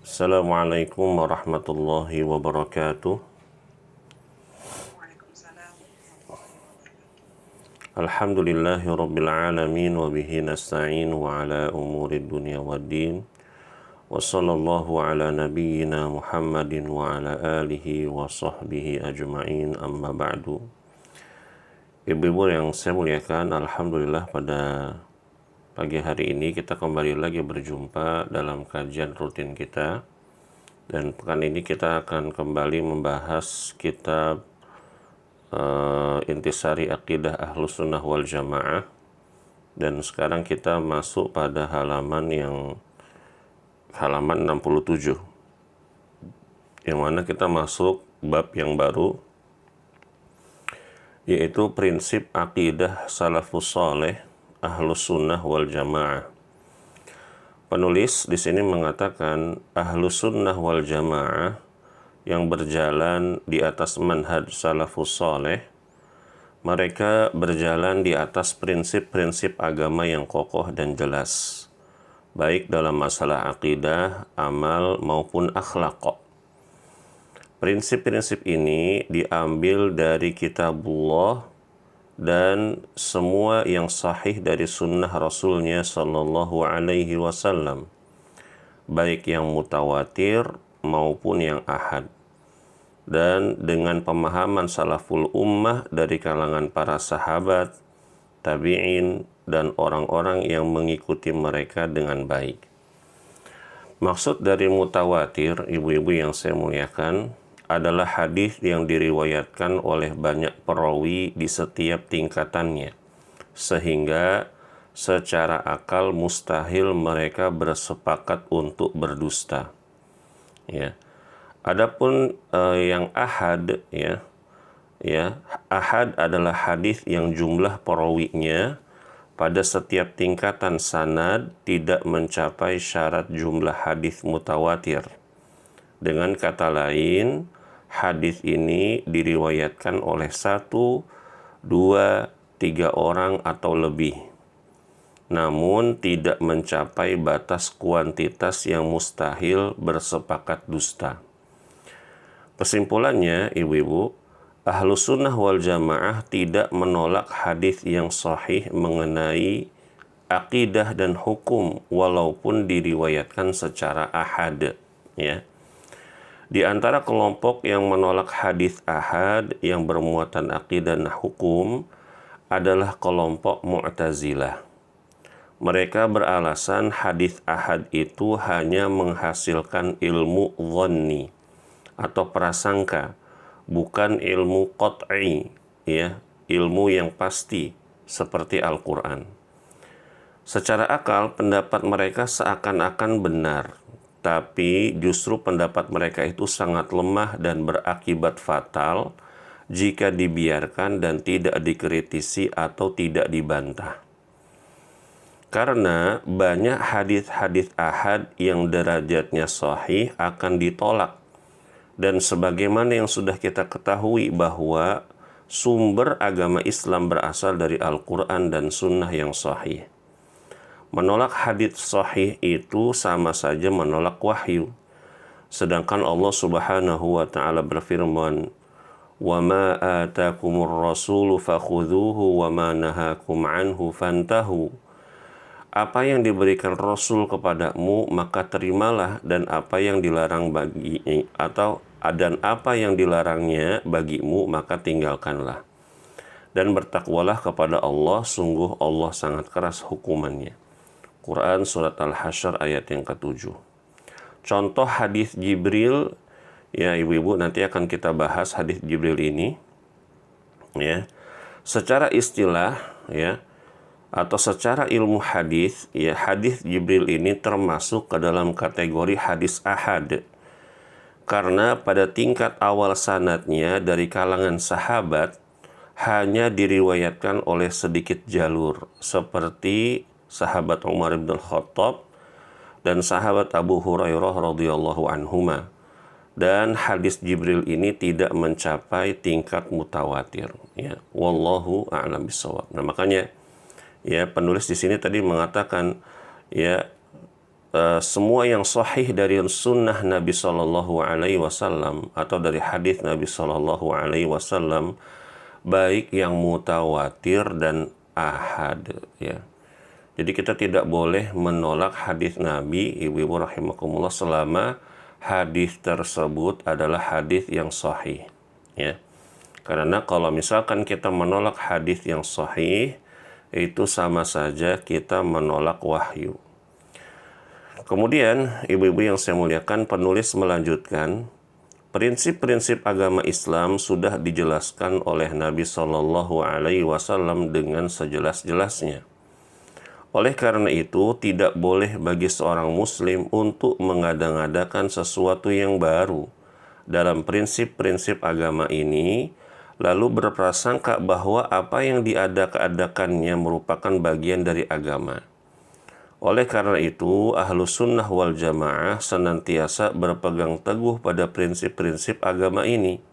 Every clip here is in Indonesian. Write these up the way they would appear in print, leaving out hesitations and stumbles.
Assalamualaikum warahmatullahi wabarakatuh. Waalaikumsalam warahmatullahi wabarakatuh. Alhamdulillahi rabbil alamin wa bihi nasta'in wa ala umuri dunya waddin. Wa sallallahu ala nabiyyina Muhammadin wa ala alihi wa sahbihi ajma'in, amma ba'du. Ibu-ibu yang saya muliakan, alhamdulillah pada pagi hari ini kita kembali lagi berjumpa dalam kajian rutin kita. Dan pekan ini kita akan kembali membahas kitab Intisari Aqidah Ahlus Sunnah wal Jamaah. Dan sekarang kita masuk pada halaman 67, yang mana kita masuk bab yang baru, yaitu prinsip aqidah salafus saleh Ahlus Sunnah wal Jamaah. Penulis di sini mengatakan Ahlus Sunnah wal Jamaah yang berjalan di atas manhaj salafus saleh, mereka berjalan di atas prinsip-prinsip agama yang kokoh dan jelas, baik dalam masalah akidah, amal, maupun akhlak. Prinsip-prinsip ini diambil dari kitabullah dan semua yang sahih dari sunnah Rasulnya Sallallahu Alaihi Wasallam, baik yang mutawatir maupun yang ahad, dan dengan pemahaman salaful ummah dari kalangan para sahabat, tabi'in, dan orang-orang yang mengikuti mereka dengan baik. Maksud dari mutawatir, ibu-ibu yang saya muliakan, adalah hadis yang diriwayatkan oleh banyak perawi di setiap tingkatannya, sehingga secara akal mustahil mereka bersepakat untuk berdusta. Ya. Adapun yang ahad, ahad adalah hadis yang jumlah perawinya pada setiap tingkatan sanad tidak mencapai syarat jumlah hadis mutawatir. Dengan kata lain, hadis ini diriwayatkan oleh 1, 2, 3 orang atau lebih, namun tidak mencapai batas kuantitas yang mustahil bersepakat dusta. Kesimpulannya, ibu-ibu, Ahlus Sunnah wal Jamaah tidak menolak hadis yang sahih mengenai akidah dan hukum walaupun diriwayatkan secara ahad, ya. Di antara kelompok yang menolak hadis ahad yang bermuatan akidah dan hukum adalah kelompok Mu'tazilah. Mereka beralasan hadis ahad itu hanya menghasilkan ilmu dhanni atau prasangka, bukan ilmu qat'i, ya, ilmu yang pasti seperti Al-Quran. Secara akal, pendapat mereka seakan-akan benar, tapi justru pendapat mereka itu sangat lemah dan berakibat fatal jika dibiarkan dan tidak dikritisi atau tidak dibantah. Karena banyak hadis-hadis ahad yang derajatnya sahih akan ditolak. Dan sebagaimana yang sudah kita ketahui bahwa sumber agama Islam berasal dari Al-Quran dan Sunnah yang sahih. Menolak hadits sahih itu sama saja menolak wahyu. Sedangkan Allah Subhanahu wa taala berfirman, "Wa ma atakumur rasulu fakhudhuhu wa ma nahakum anhu fantahu." Apa yang diberikan Rasul kepadamu maka terimalah, dan apa yang dilarang dan apa yang dilarangnya bagimu maka tinggalkanlah. Dan bertakwalah kepada Allah, sungguh Allah sangat keras hukumannya. Quran Surat Al-Hasyr ayat yang ke-7. Contoh hadis Jibril, ya ibu-ibu, nanti akan kita bahas hadis Jibril ini, ya. Secara istilah, ya, atau secara ilmu hadis, ya, hadis Jibril ini termasuk ke dalam kategori hadis ahad. Karena pada tingkat awal sanadnya dari kalangan sahabat hanya diriwayatkan oleh sedikit jalur, seperti sahabat Umar bin Khattab dan sahabat Abu Hurairah radhiyallahu anhuma. Dan hadis Jibril ini tidak mencapai tingkat mutawatir, ya. Wallahu a'lam bishawab. Nah, makanya, ya, penulis di sini tadi mengatakan, ya, semua yang sahih dari sunnah Nabi Shallallahu Alaihi Wasallam atau dari hadis Nabi Shallallahu Alaihi Wasallam, baik yang mutawatir dan ahad, ya. Jadi kita tidak boleh menolak hadis Nabi, ibu-ibu rahimakumullah, selama hadis tersebut adalah hadis yang sahih, ya. Karena kalau misalkan kita menolak hadis yang sahih, itu sama saja kita menolak wahyu. Kemudian, ibu-ibu yang saya muliakan, penulis melanjutkan, prinsip-prinsip agama Islam sudah dijelaskan oleh Nabi Shallallahu Alaihi Wasallam dengan sejelas-jelasnya. Oleh karena itu, tidak boleh bagi seorang muslim untuk mengada-ngadakan sesuatu yang baru dalam prinsip-prinsip agama ini, lalu berprasangka bahwa apa yang diadakan-adakannya merupakan bagian dari agama. Oleh karena itu, Ahlus Sunnah wal Jamaah senantiasa berpegang teguh pada prinsip-prinsip agama ini,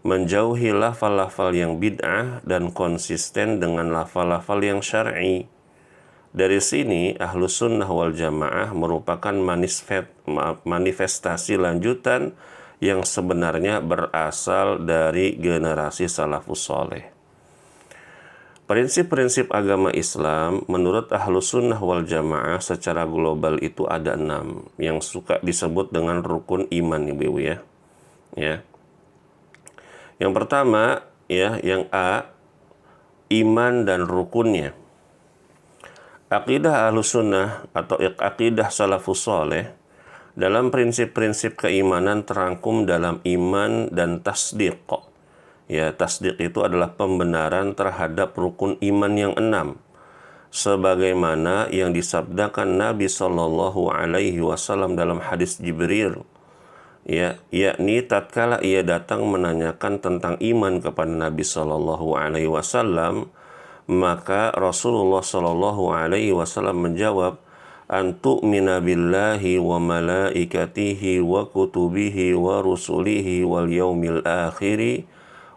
menjauhi lafal-lafal yang bid'ah dan konsisten dengan lafal-lafal yang syar'i. Dari sini, Ahlus Sunnah wal Jamaah merupakan manifestasi lanjutan yang sebenarnya berasal dari generasi salafus soleh. Prinsip-prinsip agama Islam menurut Ahlus Sunnah wal Jamaah secara global itu ada 6 yang suka disebut dengan rukun iman, ibu-ibu, ya. Yang pertama, ya, yang A, iman dan rukunnya. Akidah Ahlus Sunnah atau akidah salafus soleh dalam prinsip-prinsip keimanan terangkum dalam iman dan tasdiq. Ya, tasdiq itu adalah pembenaran terhadap rukun iman yang 6, sebagaimana yang disabdakan Nabi Shallallahu Alaihi Wasallam dalam hadis Jibril, ya, yakni tatkala ia datang menanyakan tentang iman kepada Nabi Shallallahu Alaihi Wasallam, maka Rasulullah Shallallahu Alaihi Wasallam menjawab, antu'mina billahi wa malaikatihi wa kutubihi wa rusulihi wal yaumil akhiri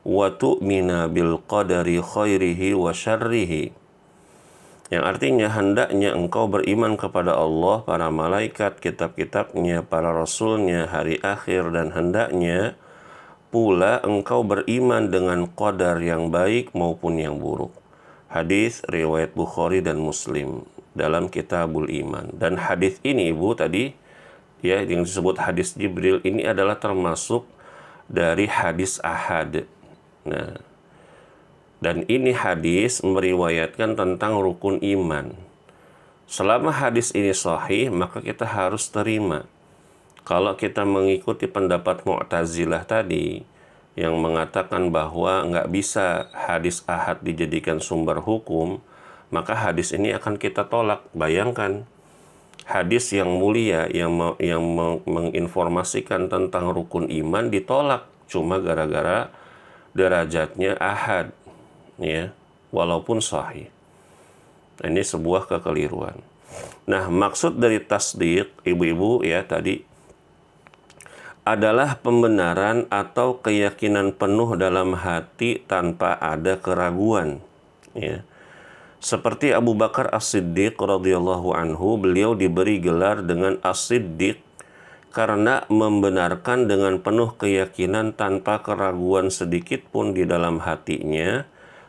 wa tu'mina bil qadari khairihi wa syarrihi. Yang artinya, hendaknya engkau beriman kepada Allah, para malaikat, kitab-kitabnya, para rasulnya, hari akhir, dan hendaknya pula engkau beriman dengan qadar yang baik maupun yang buruk. Hadis riwayat Bukhari dan Muslim dalam Kitabul Iman. Dan hadis ini, ibu, tadi, ya, yang disebut hadis Jibril ini adalah termasuk dari hadis ahad. Nah, dan ini hadis meriwayatkan tentang rukun iman. Selama hadis ini sahih, maka kita harus terima. Kalau kita mengikuti pendapat Mu'tazilah tadi, yang mengatakan bahwa nggak bisa hadis ahad dijadikan sumber hukum, maka hadis ini akan kita tolak. Bayangkan, hadis yang mulia yang menginformasikan tentang rukun iman ditolak cuma gara-gara derajatnya ahad, ya, walaupun sahih. Ini sebuah kekeliruan. Nah, maksud dari tasdiq, ibu-ibu, ya, tadi adalah pembenaran atau keyakinan penuh dalam hati tanpa ada keraguan, ya. Seperti Abu Bakar As-Siddiq radhiyallahu anhu, beliau diberi gelar dengan As-Siddiq karena membenarkan dengan penuh keyakinan tanpa keraguan sedikit pun di dalam hatinya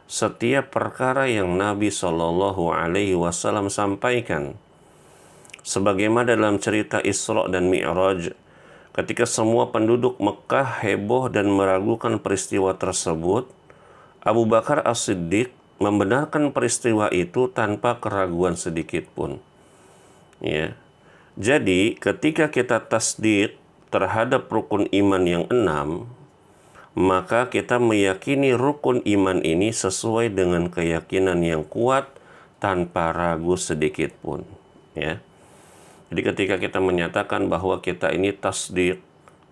setiap perkara yang Nabi Shallallahu Alaihi Wasallam sampaikan. Sebagaimana dalam cerita Isra dan Mi'raj, ketika semua penduduk Mekah heboh dan meragukan peristiwa tersebut, Abu Bakar As-Siddiq membenarkan peristiwa itu tanpa keraguan sedikit pun. Ya. Jadi, ketika kita tasdik terhadap rukun iman yang 6, maka kita meyakini rukun iman ini sesuai dengan keyakinan yang kuat tanpa ragu sedikit pun. Ya. Jadi ketika kita menyatakan bahwa kita ini tasdik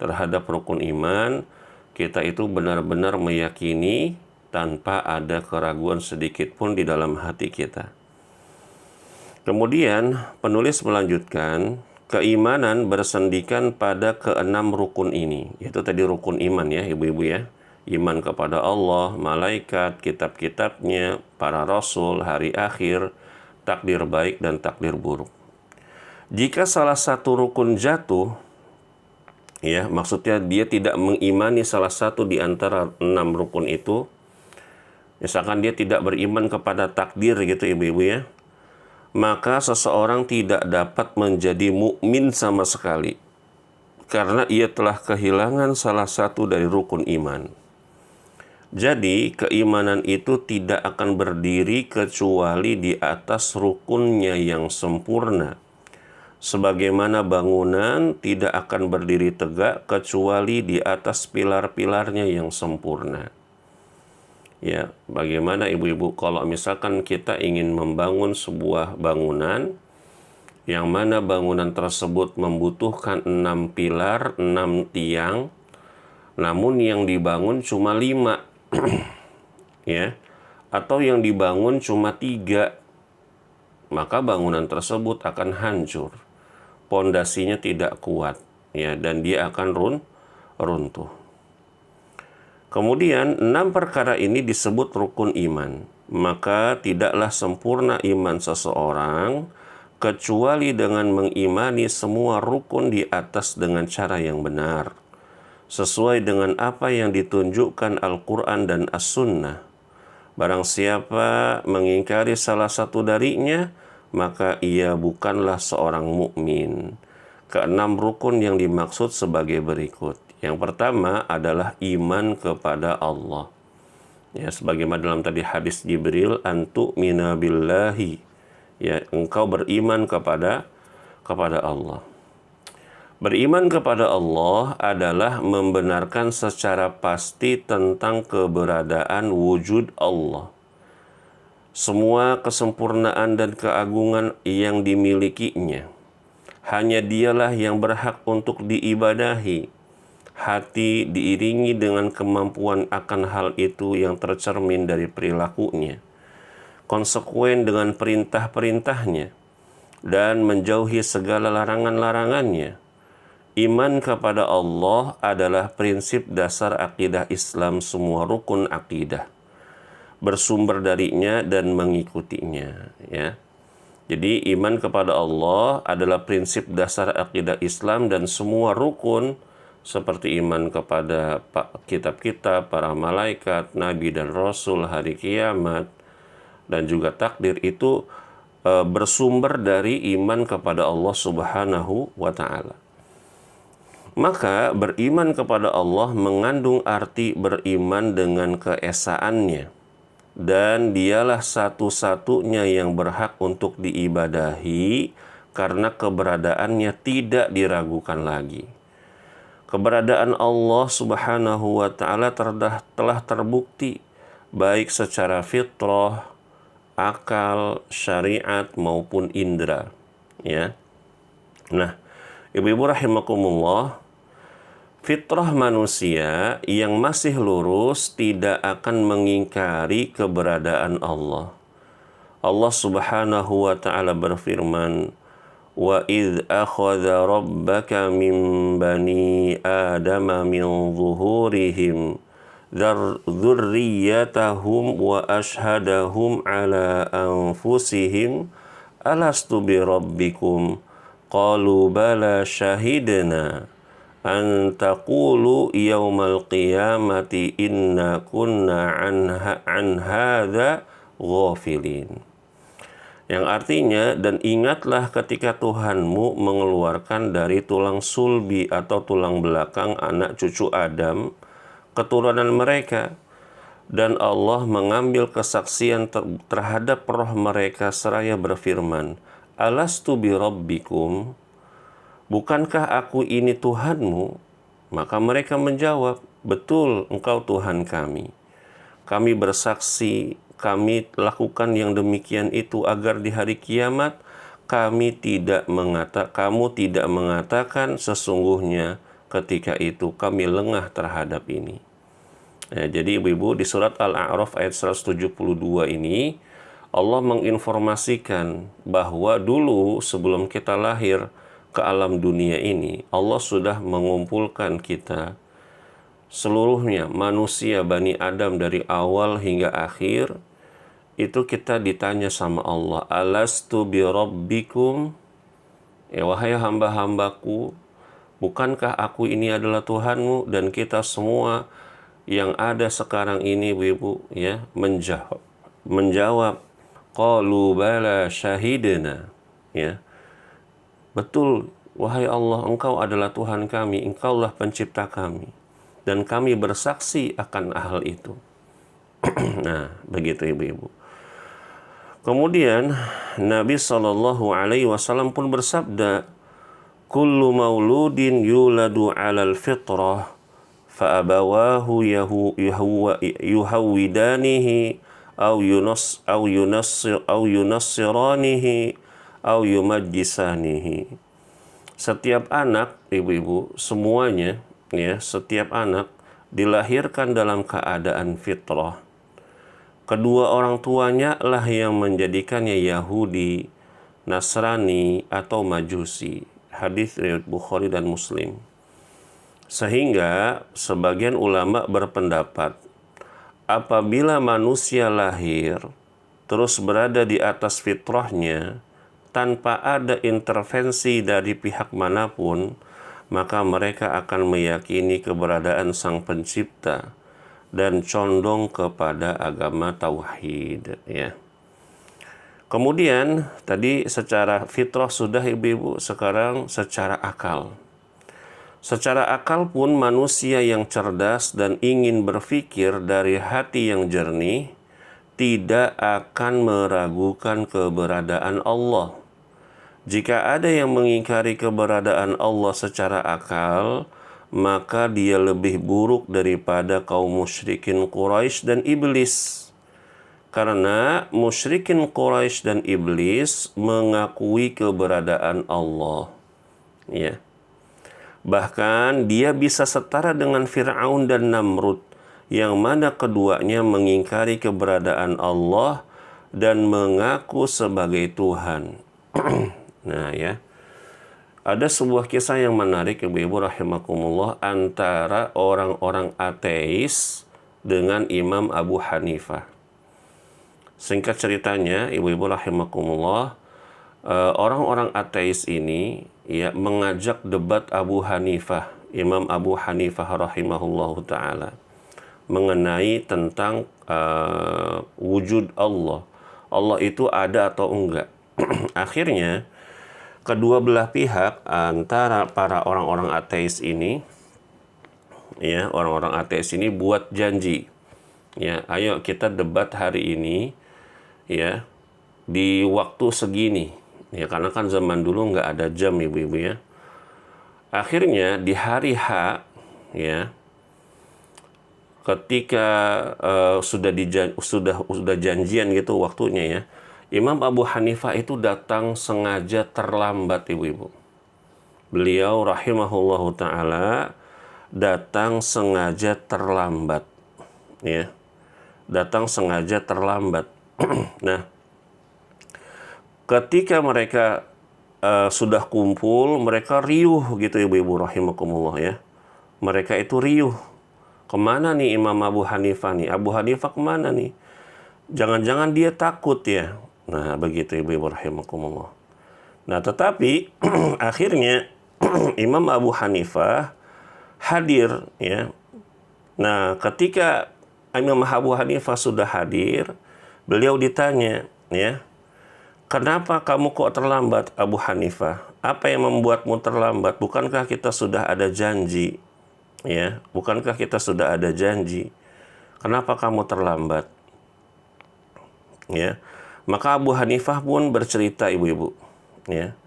terhadap rukun iman, kita itu benar-benar meyakini tanpa ada keraguan sedikit pun di dalam hati kita. Kemudian penulis melanjutkan, keimanan bersendikan pada keenam rukun ini. Itu tadi rukun iman, ya, ibu-ibu, ya. Iman kepada Allah, malaikat, kitab-kitabnya, para rasul, hari akhir, takdir baik dan takdir buruk. Jika salah satu rukun jatuh, ya, maksudnya dia tidak mengimani salah satu di antara 6 rukun itu, misalkan dia tidak beriman kepada takdir gitu ibu-ibu ya, maka seseorang tidak dapat menjadi mukmin sama sekali karena ia telah kehilangan salah satu dari rukun iman. Jadi keimanan itu tidak akan berdiri kecuali di atas rukunnya yang sempurna. Sebagaimana bangunan tidak akan berdiri tegak kecuali di atas pilar-pilarnya yang sempurna. Ya, bagaimana ibu-ibu kalau misalkan kita ingin membangun sebuah bangunan yang mana bangunan tersebut membutuhkan 6 pilar, 6 tiang, namun yang dibangun cuma 5, ya, atau yang dibangun cuma 3, maka bangunan tersebut akan hancur. Pondasinya tidak kuat, ya, dan dia akan runtuh. Kemudian 6 perkara ini disebut rukun iman. Maka tidaklah sempurna iman seseorang kecuali dengan mengimani semua rukun di atas dengan cara yang benar, sesuai dengan apa yang ditunjukkan Al-Quran dan As-Sunnah. Barang siapa mengingkari salah satu darinya, maka ia bukanlah seorang mukmin. Keenam rukun yang dimaksud sebagai berikut. Yang pertama adalah iman kepada Allah. Ya, sebagaimana dalam tadi hadis Jibril, antu'mina billahi. Ya, engkau beriman kepada Allah. Beriman kepada Allah adalah membenarkan secara pasti tentang keberadaan wujud Allah. Semua kesempurnaan dan keagungan yang dimilikinya. Hanya dialah yang berhak untuk diibadahi. Hati diiringi dengan kemampuan akan hal itu yang tercermin dari perilakunya. Konsekuen dengan perintah-perintahnya. Dan menjauhi segala larangan-larangannya. Iman kepada Allah adalah prinsip dasar akidah Islam semua rukun akidah. Bersumber darinya dan mengikutinya, ya. Jadi iman kepada Allah adalah prinsip dasar akidah Islam dan semua rukun seperti iman kepada kitab-kitab, para malaikat, nabi dan rasul, hari kiamat dan juga takdir itu bersumber dari iman kepada Allah Subhanahu wa taala. Maka beriman kepada Allah mengandung arti beriman dengan keesaannya. Dan dialah satu-satunya yang berhak untuk diibadahi karena keberadaannya tidak diragukan lagi. Keberadaan Allah Subhanahu wa taala telah terbukti baik secara fitrah, akal, syariat maupun indera, ya. Nah, ibu-ibu rahimakumullah, fitrah manusia yang masih lurus tidak akan mengingkari keberadaan Allah. Allah Subhanahu wa taala berfirman, "Wa idz akhadha rabbuka min bani Adama min zuhurihim dzurriyyatahum wa ashhadahum ala anfusihim alastu bi rabbikum qalu bala syahidna an taqulu yaumal qiyamati inna kunna an hadza ghafilin." Yang artinya, dan ingatlah ketika Tuhanmu mengeluarkan dari tulang sulbi atau tulang belakang anak cucu Adam, keturunan mereka, dan Allah mengambil kesaksian terhadap roh mereka seraya berfirman, alastu bi rabbikum, bukankah aku ini Tuhanmu? Maka mereka menjawab, betul, engkau Tuhan kami. Kami bersaksi, kami lakukan yang demikian itu agar di hari kiamat kamu tidak mengatakan sesungguhnya ketika itu kami lengah terhadap ini. Ya, jadi ibu-ibu di surat Al-A'raf ayat 172 ini Allah menginformasikan bahwa dulu sebelum kita lahir ke alam dunia ini, Allah sudah mengumpulkan kita seluruhnya, manusia Bani Adam dari awal hingga akhir. Itu kita ditanya sama Allah, alastu bi rabbikum, Ya wahai hamba-hambaku, bukankah aku ini adalah Tuhanmu? Dan kita semua yang ada sekarang ini, ibu ya, menjawab qalu bala syahidna, ya. Betul, wahai Allah, Engkau adalah Tuhan kami, Engkaulah pencipta kami, dan kami bersaksi akan hal itu. Nah, begitu ibu-ibu. Kemudian Nabi Shallallahu Alaihi Wasallam pun bersabda, kullu mauludin yuladu alal fitrah fa'abawahu yuhawidanihi au yunassiranihi au yumajjisanihi. Setiap anak, ibu-ibu, semuanya, ya, setiap anak dilahirkan dalam keadaan fitrah. Kedua orang tuanya lah yang menjadikannya Yahudi, Nasrani, atau Majusi. Hadis riwayat Bukhari dan Muslim. Sehingga sebagian ulama berpendapat, apabila manusia lahir terus berada di atas fitrahnya tanpa ada intervensi dari pihak manapun, maka mereka akan meyakini keberadaan Sang Pencipta dan condong kepada agama tauhid, ya. Kemudian tadi secara fitrah sudah ibu-ibu, sekarang secara akal. Secara akal pun manusia yang cerdas dan ingin berpikir dari hati yang jernih tidak akan meragukan keberadaan Allah. Jika ada yang mengingkari keberadaan Allah secara akal, maka dia lebih buruk daripada kaum musyrikin Quraisy dan iblis. Karena musyrikin Quraisy dan iblis mengakui keberadaan Allah. Ya. Bahkan dia bisa setara dengan Fir'aun dan Namrud, yang mana keduanya mengingkari keberadaan Allah dan mengaku sebagai Tuhan. Nah, ya. Ada sebuah kisah yang menarik, ibu-ibu rahimakumullah, antara orang-orang ateis dengan Imam Abu Hanifah. Singkat ceritanya, ibu-ibu rahimakumullah, orang-orang ateis ini ya mengajak debat Abu Hanifah, Imam Abu Hanifah rahimahullahu ta'ala, mengenai tentang wujud Allah. Allah itu ada atau enggak. Akhirnya kedua belah pihak antara para orang-orang ateis ini, ya, orang-orang ateis ini buat janji, ya, ayo kita debat hari ini, ya, di waktu segini, ya, karena kan zaman dulu nggak ada jam, ibu-ibu, ya. Akhirnya di hari H, ya, ketika sudah janjian gitu waktunya, ya, Imam Abu Hanifah itu datang sengaja terlambat, ibu-ibu. Beliau rahimahullahu ta'ala datang sengaja terlambat, ya. Datang sengaja terlambat. Nah, ketika mereka sudah kumpul, mereka riuh gitu, ibu-ibu rahimakumullah, ya. Mereka itu riuh. Kemana nih Imam Abu Hanifah nih? Abu Hanifah kemana nih? Jangan-jangan dia takut, ya. Nah, begitu ibu-ibu rahimakumullah. Nah, tetapi akhirnya Imam Abu Hanifah hadir, ya. Nah, ketika Imam Abu Hanifah sudah hadir, beliau ditanya, ya, kenapa kamu kok terlambat, Abu Hanifah? Apa yang membuatmu terlambat? Bukankah kita sudah ada janji? Ya, bukankah kita sudah ada janji? Kenapa kamu terlambat? Ya. Maka Abu Hanifah pun bercerita, ibu-ibu, ya.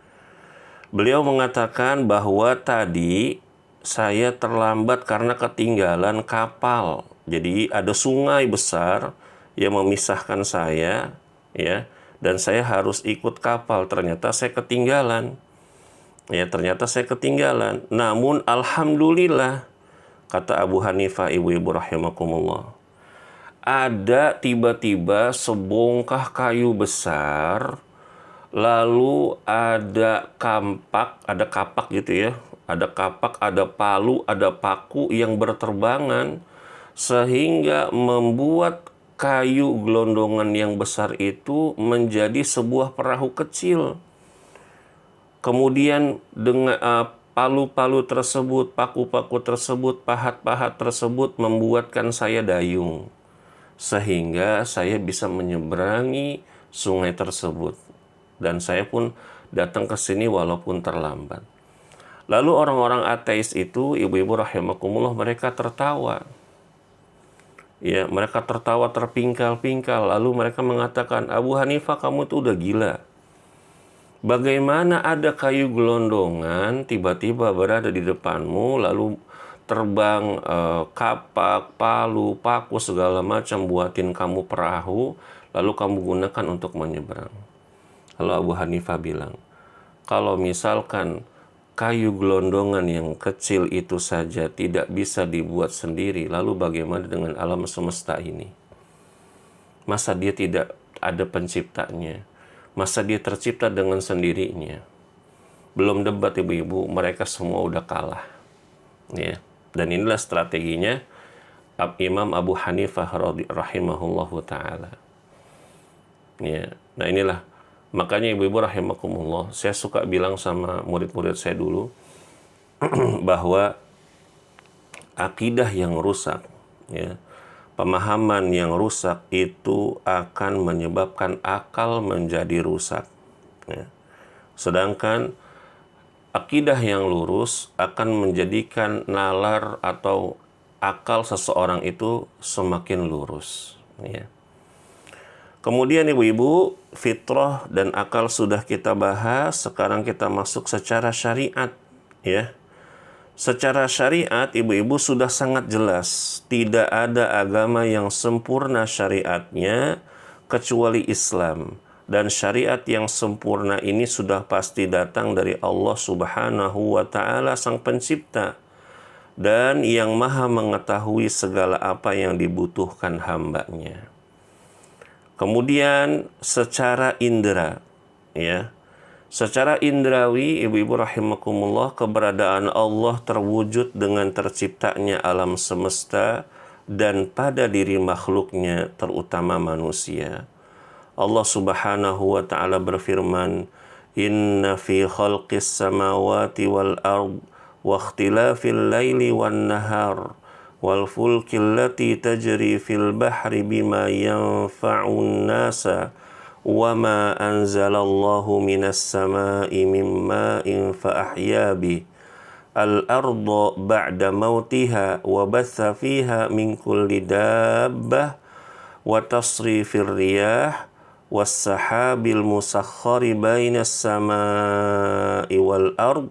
Beliau mengatakan bahwa tadi saya terlambat karena ketinggalan kapal. Jadi ada sungai besar yang memisahkan saya, ya, dan saya harus ikut kapal. Ternyata saya ketinggalan. Ya, ternyata saya ketinggalan. Namun alhamdulillah, kata Abu Hanifah, ibu-ibu rahimakumullah, ada tiba-tiba sebongkah kayu besar, lalu ada kapak gitu, ya. Ada kapak, ada palu, ada paku yang berterbangan, sehingga membuat kayu gelondongan yang besar itu menjadi sebuah perahu kecil. Kemudian dengan palu-palu tersebut, paku-paku tersebut, pahat-pahat tersebut membuatkan saya dayung, sehingga saya bisa menyeberangi sungai tersebut. Dan saya pun datang ke sini walaupun terlambat. Lalu orang-orang ateis itu, ibu-ibu rahimakumullah, mereka tertawa. Ya, mereka tertawa terpingkal-pingkal. Lalu mereka mengatakan, Abu Hanifah, kamu tuh udah gila. Bagaimana ada kayu gelondongan tiba-tiba berada di depanmu, lalu terbang kapak, palu, paku, segala macam buatin kamu perahu, lalu kamu gunakan untuk menyeberang. Lalu Abu Hanifah bilang, kalau misalkan kayu gelondongan yang kecil itu saja tidak bisa dibuat sendiri, lalu bagaimana dengan alam semesta ini? Masa dia tidak ada penciptanya? Masa dia tercipta dengan sendirinya? Belum debat ibu-ibu, mereka semua udah kalah. Ya. Dan inilah strateginya Imam Abu Hanifah rahimahullahu ta'ala. Ya. Nah inilah, makanya ibu-ibu rahimakumullah, saya suka bilang sama murid-murid saya dulu, bahwa akidah yang rusak, ya, pemahaman yang rusak itu akan menyebabkan akal menjadi rusak. Ya. Sedangkan akidah yang lurus akan menjadikan nalar atau akal seseorang itu semakin lurus. Ya. Kemudian ibu-ibu, fitrah dan akal sudah kita bahas, sekarang kita masuk secara syariat. Ya. Secara syariat, ibu-ibu sudah sangat jelas, tidak ada agama yang sempurna syariatnya kecuali Islam. Dan syariat yang sempurna ini sudah pasti datang dari Allah Subhanahu wa Ta'ala, Sang Pencipta, dan yang Maha mengetahui segala apa yang dibutuhkan hambanya. Kemudian secara indera, ya. Secara indrawi, ibu-ibu rahimakumullah, keberadaan Allah terwujud dengan terciptanya alam semesta dan pada diri makhluknya, terutama manusia. Allah Subhanahu wa Ta'ala berfirman, Inna fi khalqis samawati wal ard wa ikhtilafil laili wan nahar wal fulkil lati tajri fil bahri bima yanfa'un nasa وَمَا أَنْزَلَ اللَّهُ مِنَ السَّمَاءِ مِنْ مَاءٍ فَأَحْيَا بِهِ الْأَرْضَ بَعْدَ مَوْتِهَا وَبَثَّ فِيهَا مِنْ كُلِّ دَابَّةٍ وَتَصْرِيفِ الرِّيَاحِ وَالسَّحَابِ الْمُسَخَّرِ بَيْنَ السَّمَاءِ وَالْأَرْضِ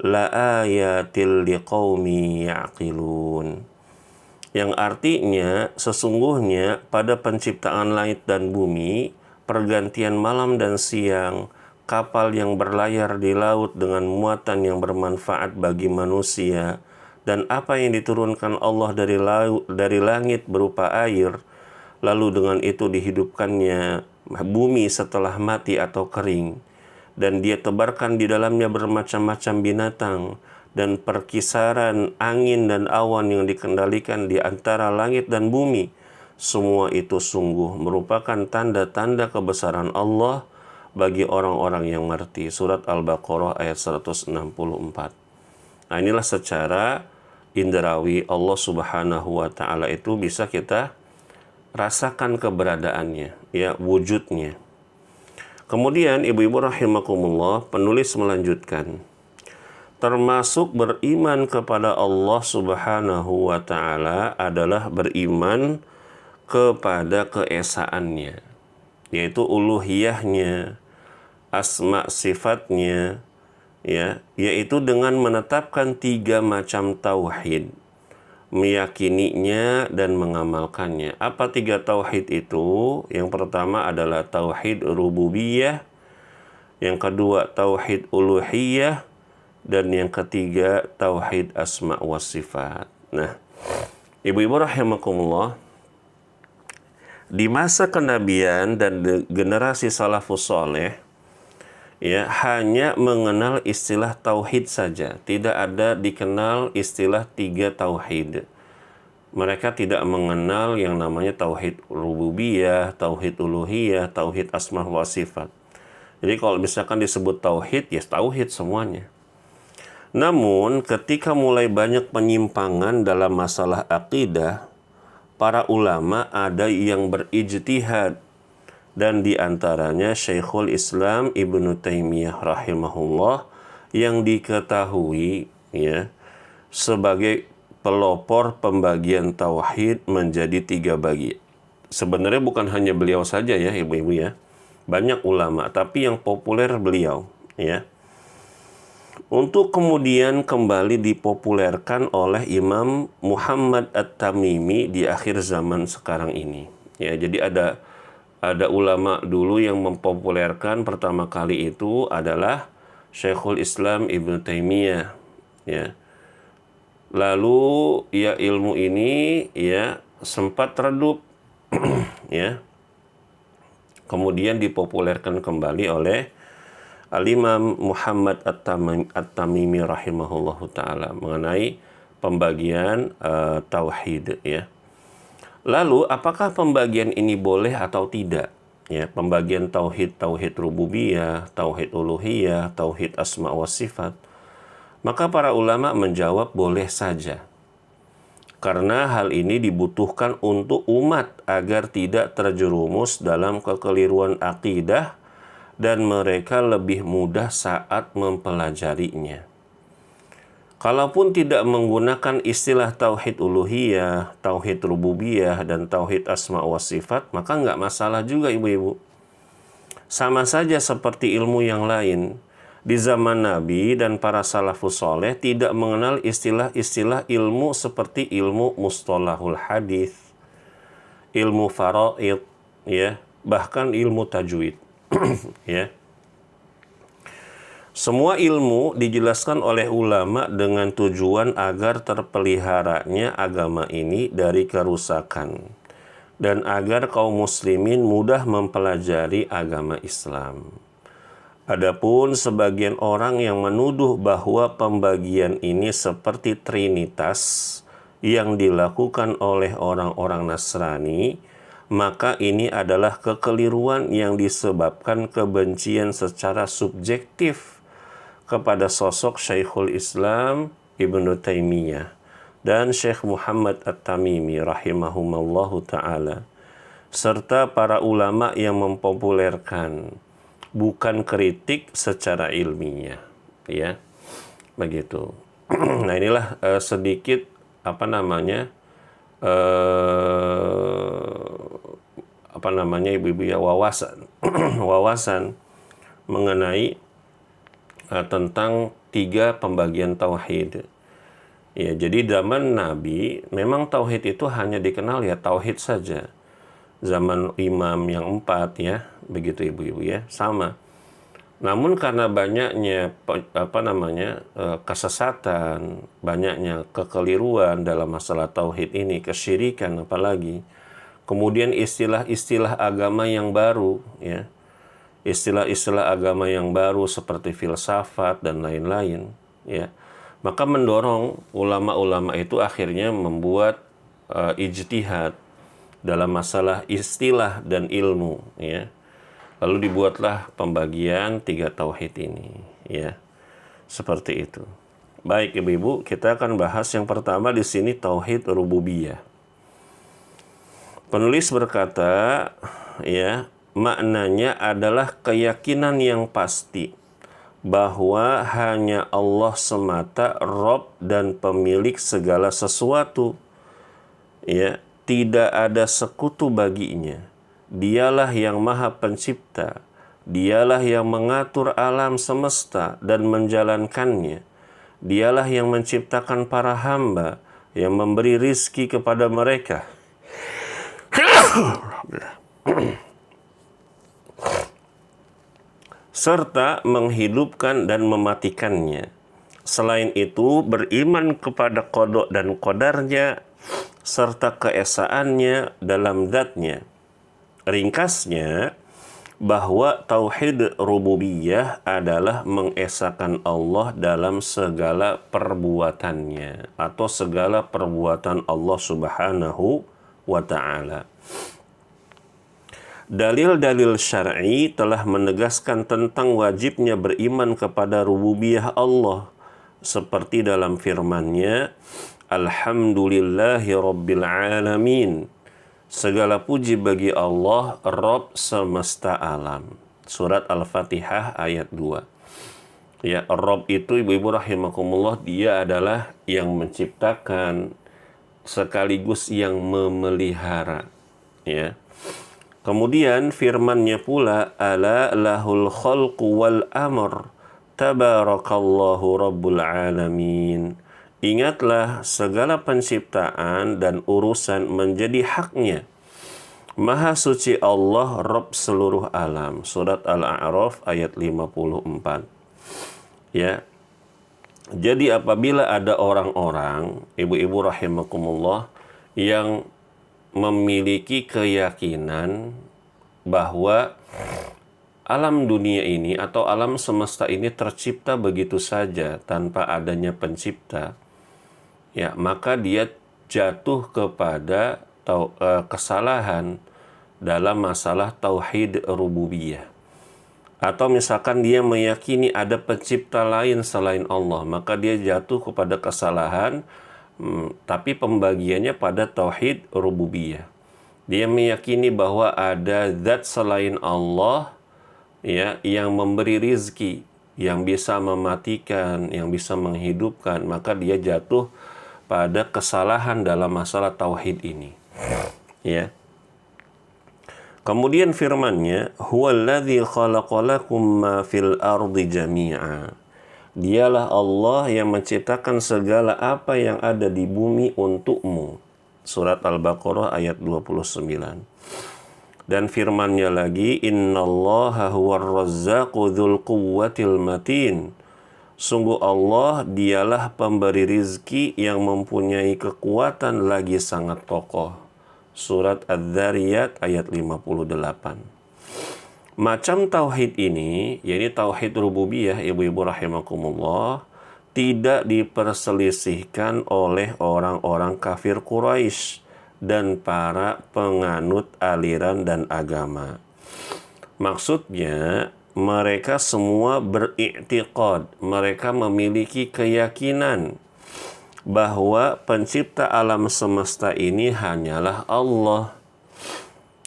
لَآيَاتٍ لِقَوْمٍ يَعْقِلُونَ. Yang artinya, sesungguhnya pada penciptaan langit dan bumi, pergantian malam dan siang, kapal yang berlayar di laut dengan muatan yang bermanfaat bagi manusia, dan apa yang diturunkan Allah dari langit berupa air, lalu dengan itu dihidupkannya bumi setelah mati atau kering, dan dia tebarkan di dalamnya bermacam-macam binatang, dan perkisaran angin dan awan yang dikendalikan di antara langit dan bumi, semua itu sungguh merupakan tanda-tanda kebesaran Allah bagi orang-orang yang mengerti. Surat Al-Baqarah ayat 164. Nah inilah secara indrawi Allah Subhanahu wa Ta'ala itu bisa kita rasakan keberadaannya, ya, wujudnya. Kemudian ibu-ibu rahimakumullah, penulis melanjutkan, termasuk beriman kepada Allah Subhanahu wa Ta'ala adalah beriman kepada keesaannya, yaitu uluhiyahnya, asma sifatnya, ya, yaitu dengan menetapkan 3 macam tauhid, meyakininya dan mengamalkannya. Apa 3 tauhid itu? Yang pertama adalah tauhid rububiyah, yang kedua tauhid uluhiyah, dan yang ketiga tauhid asma wa sifat. Nah, ibu-ibu rahimakumullah, di masa kenabian dan generasi salafus soleh, ya, hanya mengenal istilah tauhid saja, tidak ada dikenal istilah 3 tauhid. Mereka tidak mengenal yang namanya tauhid rububiyah, tauhid uluhiyah, tauhid asma wa sifat. Jadi kalau misalkan disebut tauhid, ya tauhid semuanya. Namun ketika mulai banyak penyimpangan dalam masalah akidah, para ulama ada yang berijtihad, dan diantaranya Syekhul Islam Ibnu Taimiyah rahimahullah yang diketahui ya sebagai pelopor pembagian tauhid menjadi 3 bagian. Sebenarnya bukan hanya beliau saja ya ibu-ibu ya, banyak ulama, tapi yang populer beliau ya. Untuk kemudian kembali dipopulerkan oleh Imam Muhammad At-Tamimi di akhir zaman sekarang ini. Ya, jadi ada ulama dulu yang mempopulerkan pertama kali itu adalah Syekhul Islam Ibnu Taimiyah. Ya. Lalu ya ilmu ini ya sempat redup ya. Kemudian dipopulerkan kembali oleh Al-Imam Muhammad At-Tamimi rahimahullahu ta'ala mengenai pembagian tauhid ya. Lalu apakah pembagian ini boleh atau tidak? Ya, pembagian tauhid rububiyah, tauhid uluhiyah, tauhid asma wa sifat. Maka para ulama menjawab boleh saja. Karena hal ini dibutuhkan untuk umat agar tidak terjerumus dalam kekeliruan akidah dan mereka lebih mudah saat mempelajarinya. Kalaupun tidak menggunakan istilah tauhid uluhiyah, tauhid rububiyah, dan tauhid asma wa sifat, maka nggak masalah juga ibu-ibu. Sama saja seperti ilmu yang lain. Di zaman Nabi dan para salafus soleh tidak mengenal istilah-istilah ilmu seperti ilmu mustalahul hadis, ilmu faraid, ya, bahkan ilmu tajwid. Ya. Semua ilmu dijelaskan oleh ulama dengan tujuan agar terpeliharanya agama ini dari kerusakan dan agar kaum muslimin mudah mempelajari agama Islam. Adapun sebagian orang yang menuduh bahwa pembagian ini seperti trinitas yang dilakukan oleh orang-orang Nasrani, maka ini adalah kekeliruan yang disebabkan kebencian secara subjektif kepada sosok Syekhul Islam Ibnu Taimiyah dan Syekh Muhammad At-Tamimi rahimahumallahu ta'ala, serta para ulama yang mempopulerkan, bukan kritik secara ilmiah, ya, begitu. Nah inilah sedikit ibu-ibu ya wawasan mengenai tentang 3 pembagian tauhid. Ya, jadi zaman Nabi memang tauhid itu hanya dikenal ya tauhid saja. Zaman imam yang 4 ya, begitu ibu-ibu ya, sama. Namun karena banyaknya kesesatan, banyaknya kekeliruan dalam masalah tauhid ini, kesyirikan apalagi, kemudian istilah-istilah agama yang baru ya, istilah-istilah agama yang baru seperti filsafat dan lain-lain ya, maka mendorong ulama-ulama itu akhirnya membuat ijtihad dalam masalah istilah dan ilmu ya. Lalu dibuatlah pembagian 3 tauhid ini ya. Seperti itu. Baik ibu-ibu, kita akan bahas yang pertama di sini tauhid rububiyah. Penulis berkata ya, maknanya adalah keyakinan yang pasti bahwa hanya Allah semata Rabb dan pemilik segala sesuatu. Ya, tidak ada sekutu baginya. Dialah yang Maha Pencipta. Dialah yang mengatur alam semesta dan menjalankannya. Dialah yang menciptakan para hamba, yang memberi rizki kepada mereka. Serta menghidupkan dan mematikannya. Selain itu, beriman kepada qada dan qadarnya, serta keesaannya dalam zatnya. Ringkasnya, bahwa tauhid rububiyah adalah mengesakan Allah dalam segala perbuatannya, atau segala perbuatan Allah subhanahu wa ta'ala. Dalil-dalil syar'i telah menegaskan tentang wajibnya beriman kepada rububiyah Allah, seperti dalam firman-Nya, Alhamdulillahi Rabbil Alamin. Segala puji bagi Allah, Rabb semesta alam. Surat Al-Fatihah ayat 2. Ya, Rabb itu ibu-ibu rahimakumullah, dia adalah yang menciptakan sekaligus yang memelihara. Ya. Kemudian firman-Nya pula, ala lahul khalqu wal amr, tabarakallahu rabbul alamin. Ingatlah segala penciptaan dan urusan menjadi haknya. Maha suci Allah, Rabb seluruh alam. Surat Al-A'raf ayat 54. Ya. Jadi apabila ada orang-orang, ibu-ibu rahimakumullah, yang memiliki keyakinan bahwa alam dunia ini atau alam semesta ini tercipta begitu saja tanpa adanya pencipta, ya, maka dia jatuh kepada kesalahan dalam masalah tauhid rububiyah. Atau misalkan dia meyakini ada pencipta lain selain Allah, maka dia jatuh kepada kesalahan, tapi pembagiannya pada tauhid rububiyah. Dia meyakini bahwa ada zat selain Allah, ya, yang memberi rizki, yang bisa mematikan, yang bisa menghidupkan, maka dia jatuh pada kesalahan dalam masalah tauhid ini. Ya. Kemudian firman-Nya, huwallazi khalaqalakum ma fil ardi jami'a. Dialah Allah yang menciptakan segala apa yang ada di bumi untukmu. Surat Al-Baqarah ayat 29. Dan firman-Nya lagi, innallaha huwar razzaqu dzul quwwatil matin. Sungguh Allah dialah pemberi rizki yang mempunyai kekuatan lagi sangat kokoh. Surat Adz-Dzariyat ayat 58. Macam tauhid ini, yakni tauhid rububiyah, ibu-ibu rahimakumullah, tidak diperselisihkan oleh orang-orang kafir Quraisy dan para penganut aliran dan agama. Maksudnya, mereka semua beriktiqad, mereka memiliki keyakinan bahwa pencipta alam semesta ini hanyalah Allah.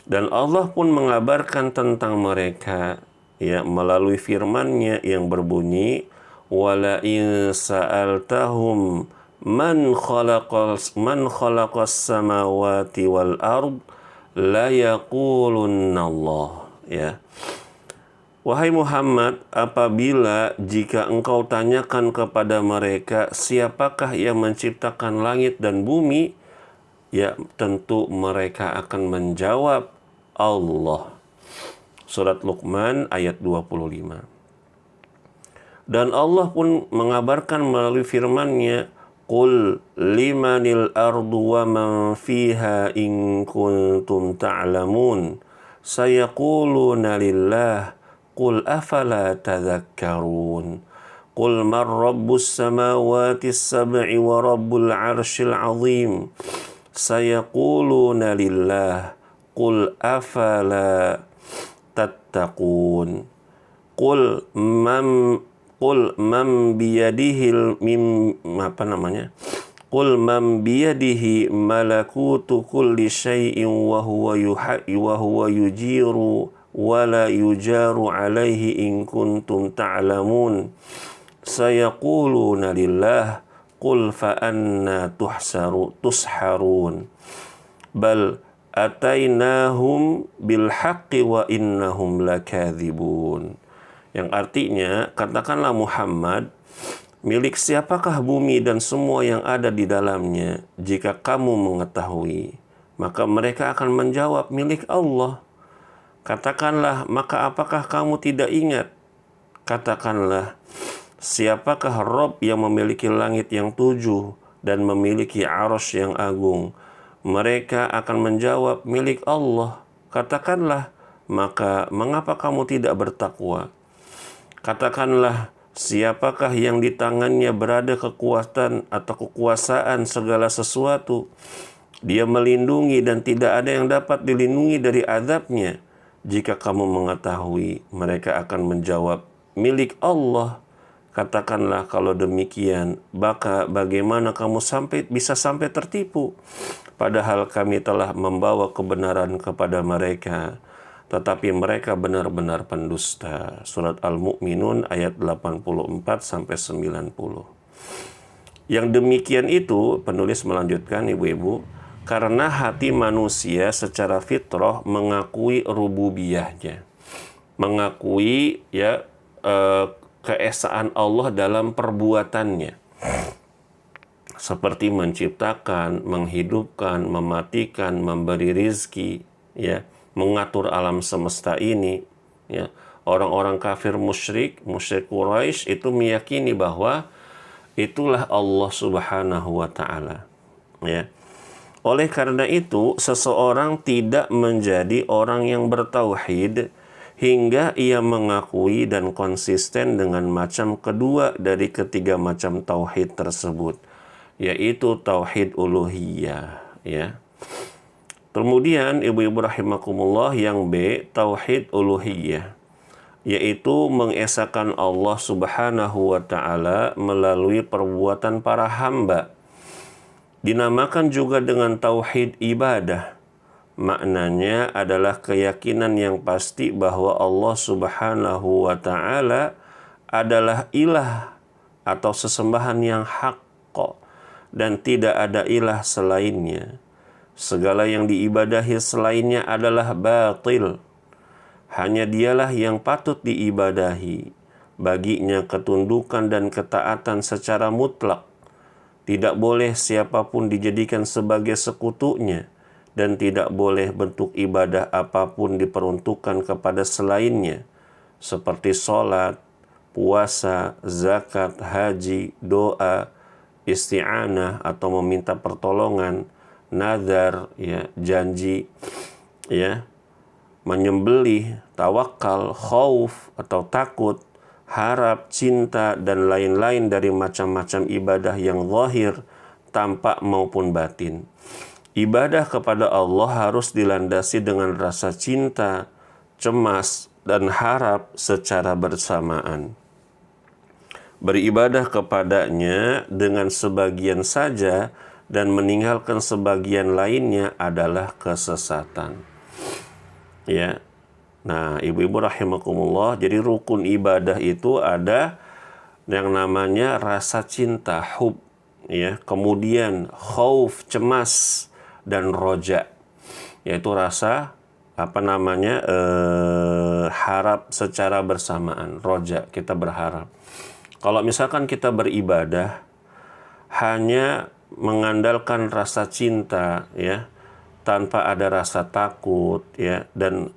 Dan Allah pun mengabarkan tentang mereka, ya, melalui firman-Nya yang berbunyi, wala in sa'altahum man khalaqas samawati wal ard la yaqulunna Allah. Ya. Wahai Muhammad, apabila jika engkau tanyakan kepada mereka siapakah yang menciptakan langit dan bumi, ya, tentu mereka akan menjawab Allah. Surat Luqman ayat 25. Dan Allah pun mengabarkan melalui firman-Nya, qul limanil ardu wa man fiha in kuntum ta'lamun sayaquluna lillah qul afala tadhakkarun qul man rabbus samawati as-sab'i wa rabbul 'arsyil 'azim sayaquluna lillah qul afala tattaqun qul man biyadihi qul man biyadihi malakutu kulli syai'in wa huwa yujiru wa la yujaru alaihi in kuntum ta'lamun sayaquluna lillah qul fa anna tusharun bal atainahum bil haqqi wa innahum lakadzibun. Yang artinya, katakanlah Muhammad, milik siapakah bumi dan semua yang ada di dalamnya? Jika kamu mengetahui, maka mereka akan menjawab, milik Allah. Katakanlah, maka apakah kamu tidak ingat? Katakanlah, siapakah Rabb yang memiliki langit yang 7 dan memiliki arsy yang agung? Mereka akan menjawab, milik Allah. Katakanlah, maka mengapa kamu tidak bertakwa? Katakanlah, siapakah yang di tangannya berada kekuatan atau kekuasaan segala sesuatu? Dia melindungi dan tidak ada yang dapat dilindungi dari azabnya. Jika kamu mengetahui mereka akan menjawab, milik Allah. Katakanlah kalau demikian, maka bagaimana kamu bisa sampai tertipu? Padahal kami telah membawa kebenaran kepada mereka, tetapi mereka benar-benar pendusta. Surat Al-Mu'minun ayat 84-90. Yang demikian itu, penulis melanjutkan, ibu-ibu, karena hati manusia secara fitrah mengakui rububiyahnya, mengakui keesaan Allah dalam perbuatannya, seperti menciptakan, menghidupkan, mematikan, memberi rizki, ya, mengatur alam semesta ini, ya. Orang-orang kafir musyrik Quraisy itu meyakini bahwa itulah Allah Subhanahu wa taala, ya. Oleh karena itu, seseorang tidak menjadi orang yang bertauhid hingga ia mengakui dan konsisten dengan macam kedua dari ketiga macam tauhid tersebut, yaitu tauhid uluhiyah, ya. Kemudian ibu-ibu rahimakumullah, yang B, tauhid uluhiyah, yaitu mengesahkan Allah Subhanahu wa taala melalui perbuatan para hamba. Dinamakan juga dengan tauhid ibadah. Maknanya adalah keyakinan yang pasti bahwa Allah Subhanahu wa taala adalah ilah atau sesembahan yang hak dan tidak ada ilah selainnya. Segala yang diibadahi selainnya adalah batil. Hanya dialah yang patut diibadahi. Baginya ketundukan dan ketaatan secara mutlak. Tidak boleh siapapun dijadikan sebagai sekutunya, dan tidak boleh bentuk ibadah apapun diperuntukkan kepada selainnya, seperti sholat, puasa, zakat, haji, doa, isti'anah atau meminta pertolongan, nazar, ya, janji, ya, menyembelih, tawakal, khauf atau takut, harap, cinta, dan lain-lain dari macam-macam ibadah yang zahir, tampak maupun batin. Ibadah kepada Allah harus dilandasi dengan rasa cinta, cemas, dan harap secara bersamaan. Beribadah kepadanya dengan sebagian saja dan meninggalkan sebagian lainnya adalah kesesatan. Ya. Nah, ibu-ibu rahimakumullah, jadi rukun ibadah itu ada yang namanya rasa cinta, hub, ya. Kemudian khauf, cemas, dan roja, yaitu rasa harap secara bersamaan. Roja, kita berharap. Kalau misalkan kita beribadah hanya mengandalkan rasa cinta, ya, tanpa ada rasa takut, ya, dan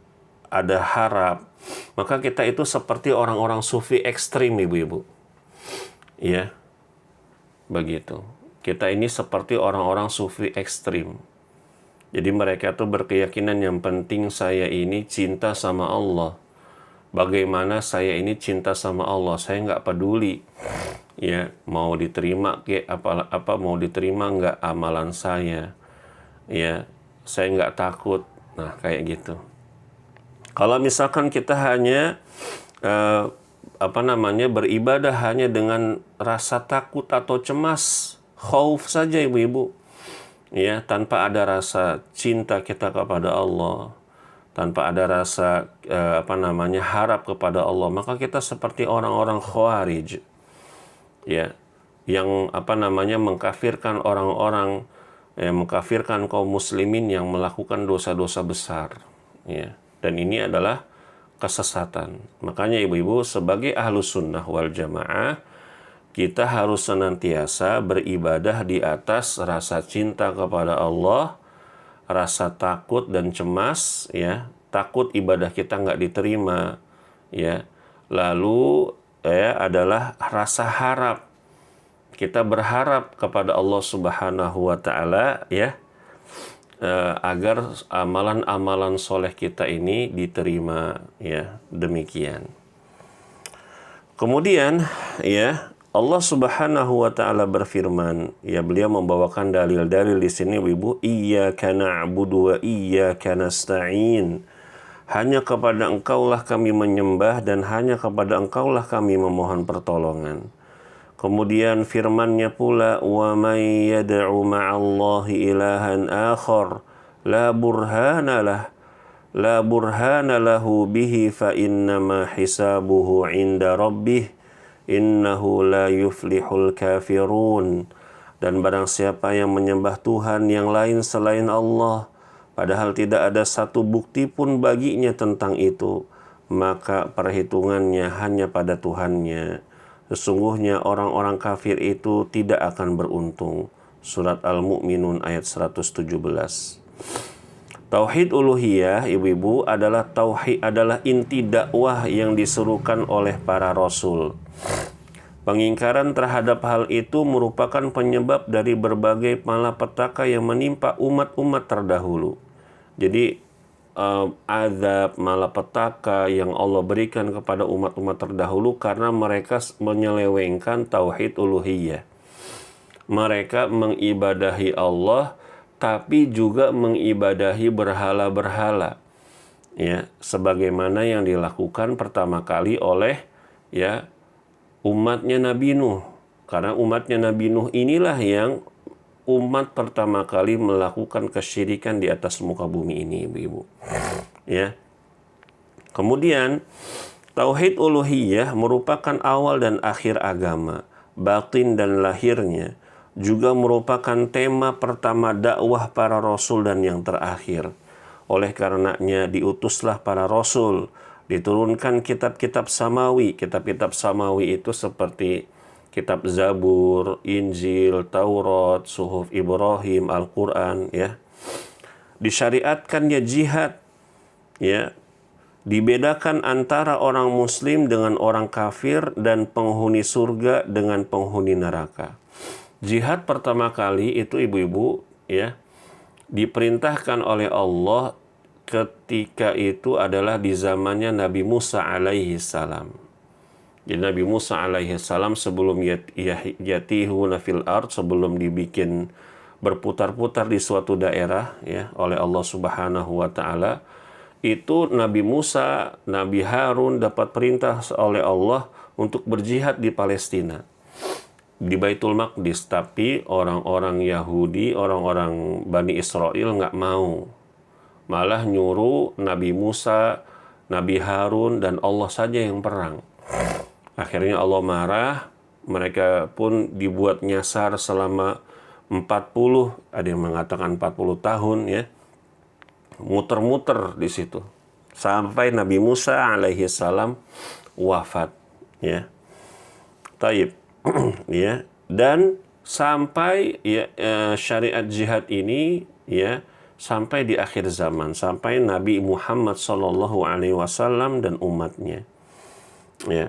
ada harap, maka kita itu seperti orang-orang sufi ekstrim, ibu-ibu, ya, begitu. Kita ini seperti orang-orang sufi ekstrim. Jadi mereka tuh berkeyakinan yang penting saya ini cinta sama Allah. Bagaimana saya ini cinta sama Allah, saya nggak peduli, ya, mau diterima apa mau diterima nggak amalan saya, ya, saya nggak takut. Nah, kayak gitu. Kalau misalkan kita hanya beribadah hanya dengan rasa takut atau cemas, khauf saja, ibu-ibu, ya, tanpa ada rasa cinta kita kepada Allah, tanpa ada rasa harap kepada Allah, maka kita seperti orang-orang khawarij, ya, yang mengkafirkan orang-orang, ya, mengkafirkan kaum muslimin yang melakukan dosa-dosa besar, ya. Dan ini adalah kesesatan. Makanya ibu-ibu, sebagai ahlus sunnah wal jamaah, kita harus senantiasa beribadah di atas rasa cinta kepada Allah, rasa takut dan cemas, ya, takut ibadah kita nggak diterima, ya. Lalu adalah rasa harap, kita berharap kepada Allah Subhanahu wa taala, ya, agar amalan-amalan soleh kita ini diterima, ya, demikian. Kemudian, ya, Allah Subhanahu wa taala berfirman, ya, beliau membawakan dalil-dalil di sini, Ibu, iyyaka na'budu wa iyyaka nasta'in. Hanya kepada Engkaulah kami menyembah dan hanya kepada Engkaulah kami memohon pertolongan. Kemudian firman-Nya pula, wa may yad'u ma'allahi ilahan akhar la burhana lahu bihi fa innama hisabuhu 'inda rabbih innahu la yuflihul kafirun. Dan barang siapa yang menyembah Tuhan yang lain selain Allah, padahal tidak ada satu bukti pun baginya tentang itu, maka perhitungannya hanya pada Tuhannya. Sesungguhnya orang-orang kafir itu tidak akan beruntung. Surat Al-Mu'minun ayat 117. Tauhid uluhiyah, ibu-ibu, adalah inti dakwah yang diserukan oleh para rasul. Pengingkaran terhadap hal itu merupakan penyebab dari berbagai malapetaka yang menimpa umat-umat terdahulu. Jadi azab malapetaka yang Allah berikan kepada umat-umat terdahulu karena mereka menyelewengkan tauhid uluhiyah. Mereka mengibadahi Allah tapi juga mengibadahi berhala-berhala. Ya, sebagaimana yang dilakukan pertama kali oleh umatnya Nabi Nuh. Karena umatnya Nabi Nuh inilah yang umat pertama kali melakukan kesyirikan di atas muka bumi ini, ibu-ibu. Ya. Kemudian tauhid uluhiyah merupakan awal dan akhir agama, batin dan lahirnya, juga merupakan tema pertama dakwah para rasul dan yang terakhir. Oleh karenanya diutuslah para rasul, diturunkan kitab-kitab samawi. Kitab-kitab samawi itu seperti kitab Zabur, Injil, Taurat, Suhuf Ibrahim, Al-Quran, ya. Disyariatkannya jihad, ya. Dibedakan antara orang muslim dengan orang kafir dan penghuni surga dengan penghuni neraka. Jihad pertama kali itu, ibu-ibu, ya, diperintahkan oleh Allah ketika itu adalah di zamannya Nabi Musa alaihi salam. Jadi Nabi Musa alaihi salam sebelum yatihuna fil ard, sebelum dibikin berputar-putar di suatu daerah, ya, oleh Allah Subhanahu wa taala, itu Nabi Musa, Nabi Harun dapat perintah oleh Allah untuk berjihad di Palestina, di Baitul Maqdis. Tapi orang-orang Yahudi, orang-orang Bani Israel nggak mau, malah nyuruh Nabi Musa, Nabi Harun dan Allah saja yang perang. Akhirnya Allah marah, mereka pun dibuat nyasar selama 40, ada yang mengatakan 40 tahun, ya, muter-muter di situ sampai Nabi Musa alaihi salam wafat, ya. Taib. Ya, dan sampai syariat jihad ini, ya, sampai di akhir zaman, sampai Nabi Muhammad sallallahu alaihi wasallam dan umatnya, ya.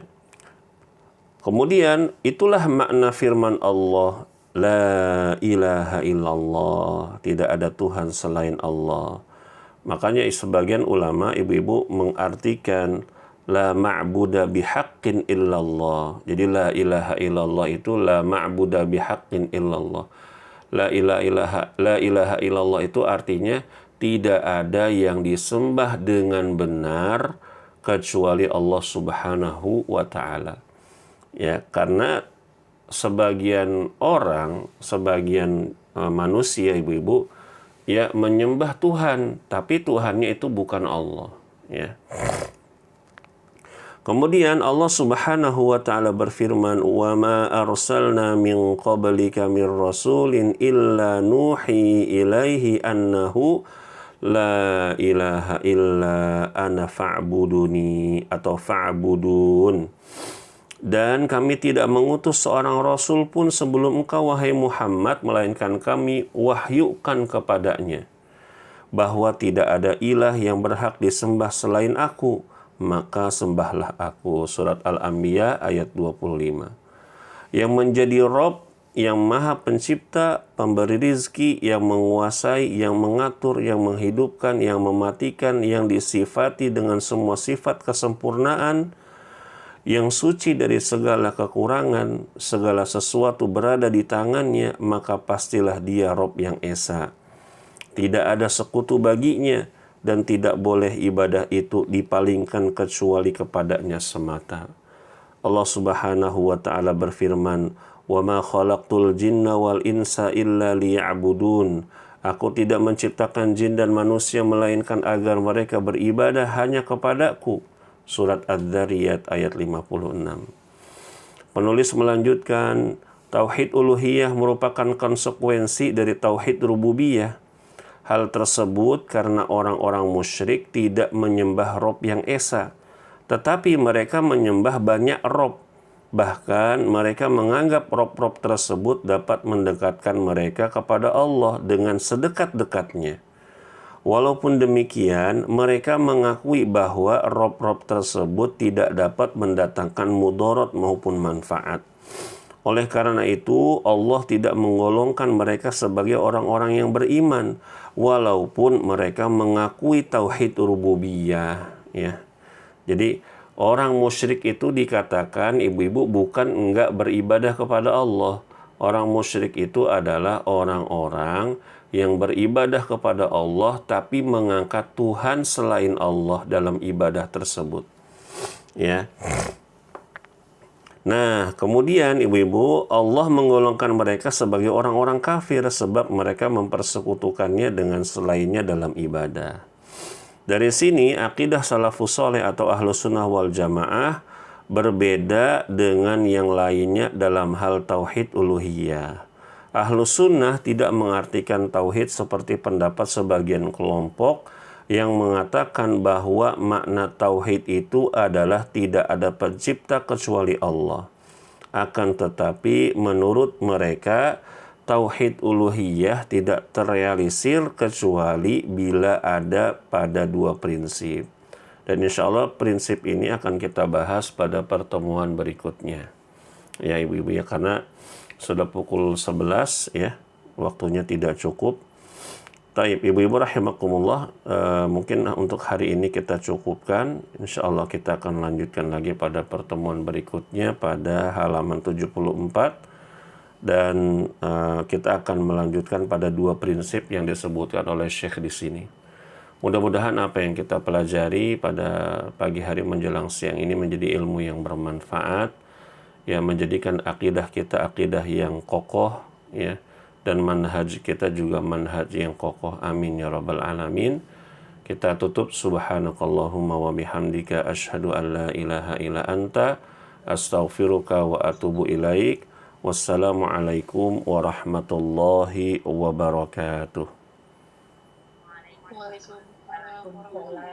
Kemudian itulah makna firman Allah, la ilaha illallah, tidak ada Tuhan selain Allah. Makanya sebagian ulama, ibu-ibu, mengartikan la ma'buda bihaqqin illallah. Jadi la ilaha illallah itu la ma'buda bihaqqin illallah. La ilaha illallah itu artinya tidak ada yang disembah dengan benar kecuali Allah Subhanahu wa taala. Ya, karena sebagian orang, sebagian manusia, ibu-ibu, ya, menyembah Tuhan, tapi Tuhannya itu bukan Allah, ya. Kemudian Allah Subhanahu wa taala berfirman, "Wa ma arsalna min qablika mir rasulin illa nuhi ilaihi annahu la ilaha illa ana fa'buduni," atau fa'budun. Dan kami tidak mengutus seorang rasul pun sebelum engkau, wahai Muhammad, melainkan kami wahyukan kepadanya bahwa tidak ada ilah yang berhak disembah selain aku, maka sembahlah aku. Surat Al-Anbiya ayat 25. Yang menjadi Rabb, yang maha pencipta, pemberi rizki, yang menguasai, yang mengatur, yang menghidupkan, yang mematikan, yang disifati dengan semua sifat kesempurnaan, yang suci dari segala kekurangan, segala sesuatu berada di tangannya, maka pastilah dia Rabb yang esa. Tidak ada sekutu baginya, dan tidak boleh ibadah itu dipalingkan kecuali kepadanya semata. Allah Subhanahu wa taala berfirman, "Wa ma khalaqtul jinna wal insa illa liya'budun." Aku tidak menciptakan jin dan manusia melainkan agar mereka beribadah hanya kepadaku. Surat Adz-Dzariyat ayat 56. Penulis melanjutkan, tauhid uluhiyah merupakan konsekuensi dari tauhid rububiyah. Hal tersebut karena orang-orang musyrik tidak menyembah Rob yang esa, tetapi mereka menyembah banyak Rob. Bahkan mereka menganggap Rob-Rob tersebut dapat mendekatkan mereka kepada Allah dengan sedekat-dekatnya. Walaupun demikian, mereka mengakui bahwa Rob-Rob tersebut tidak dapat mendatangkan mudarat maupun manfaat. Oleh karena itu, Allah tidak menggolongkan mereka sebagai orang-orang yang beriman, walaupun mereka mengakui tauhid rububiyah. Ya. Jadi, orang musyrik itu dikatakan, ibu-ibu, bukan enggak beribadah kepada Allah. Orang musyrik itu adalah orang-orang yang beribadah kepada Allah tapi mengangkat Tuhan selain Allah dalam ibadah tersebut. Ya. Nah, kemudian ibu-ibu, Allah menggolongkan mereka sebagai orang-orang kafir sebab mereka mempersekutukannya dengan selainnya dalam ibadah. Dari sini, akidah salafus soleh atau ahlus sunnah wal jamaah berbeda dengan yang lainnya dalam hal tauhid uluhiyah. Ahlus sunnah tidak mengartikan tauhid seperti pendapat sebagian kelompok yang mengatakan bahwa makna tauhid itu adalah tidak ada pencipta kecuali Allah. Akan tetapi menurut mereka, tauhid uluhiyah tidak terrealisir kecuali bila ada pada dua prinsip. Dan insya Allah prinsip ini akan kita bahas pada pertemuan berikutnya. Ya ibu-ibu ya, karena sudah pukul 11 ya, waktunya tidak cukup. Taib ibu-ibu rahimakumullah, mungkin untuk hari ini kita cukupkan. Insya Allah kita akan lanjutkan lagi pada pertemuan berikutnya pada halaman 74. Dan kita akan melanjutkan pada dua prinsip yang disebutkan oleh Syekh di sini. Mudah-mudahan apa yang kita pelajari pada pagi hari menjelang siang ini menjadi ilmu yang bermanfaat, yang menjadikan akidah kita akidah yang kokoh, ya, dan manhaj kita juga manhaj yang kokoh. Amin ya rabbal alamin. Kita tutup, subhanakallahumma wa bihamdika asyhadu an la ilaha illa anta astaghfiruka wa atubu ilaik. Wassalamualaikum warahmatullahi wabarakatuh. Waalaikumsalam warahmatullahi